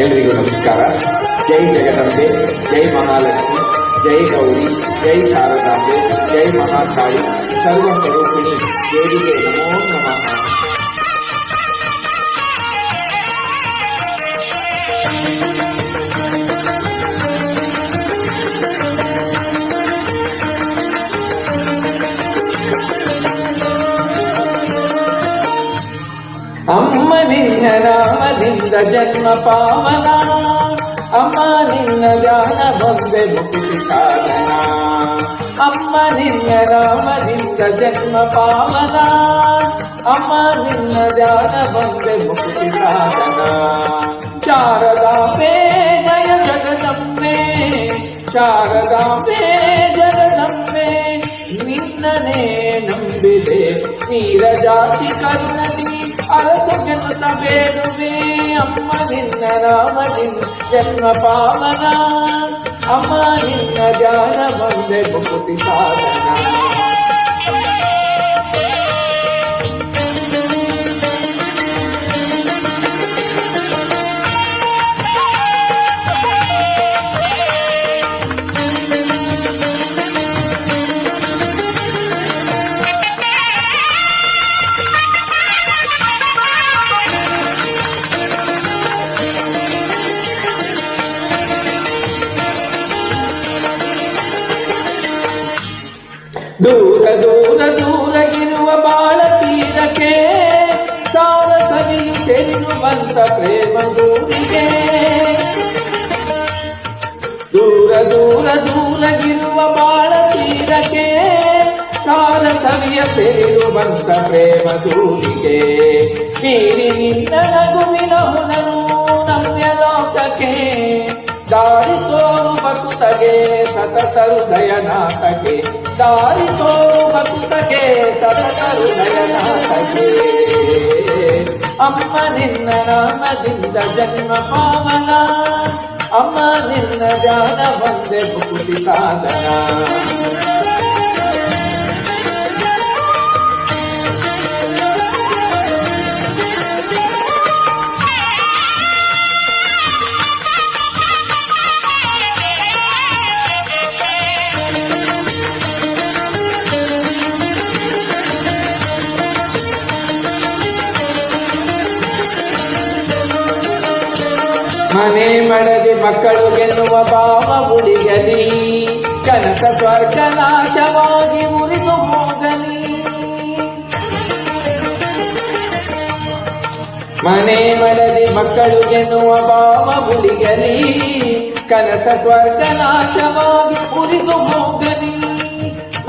ಎಲ್ರಿಗೂ ನಮಸ್ಕಾರ. ಜೈ ಜಗದಂಬೆ, ಜೈ ಮಹಾಲಕ್ಷ್ಮಿ, ಜೈ ಗೌರಿ, ಜೈ ಶಾರದಾಂಬೆ, ಜೈ ಮಹಾಕಾಳಿ, ಸರ್ವಸ್ವರೂಪಿಣಿ ದೇವಿಗೆ ನಮೋ ನಮಃ. ಅಮ್ಮ ನಿನ್ನ ನಾಮದಿಂದ ಜನ್ಮ ಪಾವನ, ಅಮ್ಮ ನಿನ್ನ ಧ್ಯಾನ ಬಂದೆ ಮುಕ್ತಿ ಸಾಧನ. ಅಮ್ಮ ನಿನ್ನ ನಾಮದಿಂದ ಜನ್ಮ ಪಾವನ, ಅಮ್ಮ ನಿನ್ನ ಧ್ಯಾನ ಬಂದೆ ಮುಕ್ತಿ ಸಾಧನ. ಶಾರದಾಂಬೆ ಜಯ ಜಗದಂಬೆ, ಶಾರದಾಂಬೆ ಜಗದಂಬೆ, ನಿನ್ನನೇ ನಂಬಿದೆ ನೀರಜಾಕ್ಷಿ ಕರುಣದಿ ಅರಸುಗೆನ್ನುತ್ತ ಬೇಡುವೆ. ಅಮ್ಮ ನಿನ್ನ ನಾಮದಿಂದ ಜನ್ಮ ಪಾವನ, ಅಮ್ಮ ನಿನ್ನ ಧ್ಯಾನ ಬಂದೆ ಮುಕ್ತಿ ಸಾಧನ. ದೂರ ದೂರ ದೂರ ಇರುವ ಬಾಳ ತೀರಕ್ಕೆ, ಸಾರ ಸವಿಯು ಚೆಲ್ಲಿರುವಂತ ಪ್ರೇಮ ದೂರಿಗೆ. ದೂರ ದೂರ ದೂರ ಇರುವ ಬಾಳ ತೀರಕ್ಕೆ, ಸಾರ ಸವಿಯ ಸೆಳೆಯುವಂತ ಪ್ರೇಮ ದೂರಿಗೆ. ನೀರಿ ನಿನ್ನ ನಗುವಿನ ಹುನರು ನಮ್ಯ ಲೋಕಕ್ಕೆ, ದಾರಿ ತೋರು ಭಕ್ತಗೆ ಸತತ ಹೃದಯನಾಥಕ್ಕೆ, ದಾರಿ ತೋರು ಭಕ್ತಗೆ ಸತತ ಹೃದಯನಾಥಕ್ಕೆ. ಅಮ್ಮ ನಿನ್ನ ನಾಮದಿಂದ ಜನ್ಮ ಪಾವನ, ಅಮ್ಮ ನಿನ್ನ ಧ್ಯಾನ ಬಂದೆ ಮುಕ್ತಿ ಸಾಧನ. ಮನೆ ಮಡದಿ ಮಕ್ಕಳು ಗೆನ್ನುವ ಭಾವ ಉಳಿಯಲಿ, ಕನಕ ಸ್ವರ್ಗ ನಾಶವಾಗಿ ಉರಿದು ಹೋಗಲಿ. ಮನೆ ಮಡದಿ ಮಕ್ಕಳು ಗೆನ್ನುವ ಭಾವ ಉಳಿಯಲಿ, ಕನಕ ಸ್ವರ್ಗ ನಾಶವಾಗಿ ಉರಿದು ಹೋಗಲಿ.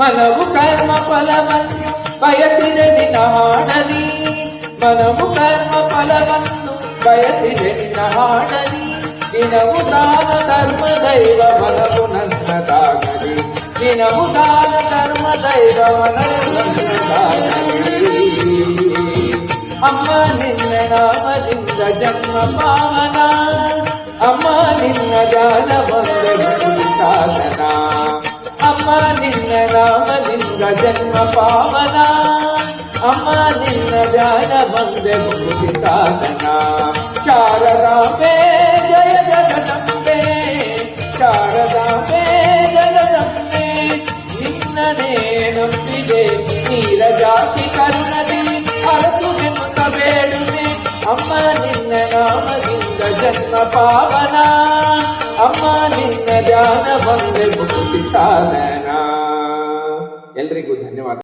ಮನವು ಕರ್ಮ ಫಲವನ್ನು ಬಯಸಿದೆ ನಿನ್ನ ಹಾಡಲಿ, ಮನವು ಕರ್ಮ ಫಲವನ್ನು ಬಯಸಿದೆ ನಿನ್ನ ಹಾಡಲಿ. ದಿನವು ದಾನ ಧರ್ಮ ದೈವ ಮನವು ನನ್ನದಾಗಲಿ, ದಿನವು ದಾನ ಧರ್ಮ ದೈವ ಮನವು ನನ್ನದಾಗಲಿ. ಅಮ್ಮ ನಿನ್ನ ನಾಮದಿಂದ ಜನ್ಮ ಪಾವನ, ಅಮ್ಮ ನಿನ್ನ ಧ್ಯಾನ ಬಂದೆ ಮುಕ್ತಿ ಸಾಧನ. ಅಮ್ಮ ನಿನ್ನ ನಾಮದಿಂದ ಜನ್ಮ ಪಾವನ, ಅಮ್ಮ ನಿನ್ನ ಧ್ಯಾನ ಬಂದೆ ಮುಕ್ತಿ ಸಾಧನ. ಶಾರದಾಂಬೆ ಜಯ ಜಗದಂಬೆ, ಶಾರದಾಂಬೆ ಜಗದಂಬೆ, ನಿನ್ನನೇ ನಂಬಿದೆ ನೀರಜಾಕ್ಷಿ ಕರುಣದಿ ಅರಸುಗೆನ್ನುತ್ತ ಬೇಡುವೆ. ಅಮ್ಮ ನಿನ್ನ ನಾಮದಿಂದ ಜನ್ಮ ಪಾವನ, ಅಮ್ಮ ನಿನ್ನ ಧ್ಯಾನ ಬಂದೆ ಮುಕ್ತಿ ಸಾಧನ. ಎಲ್ರಿಗೂ ಧನ್ಯವಾದ.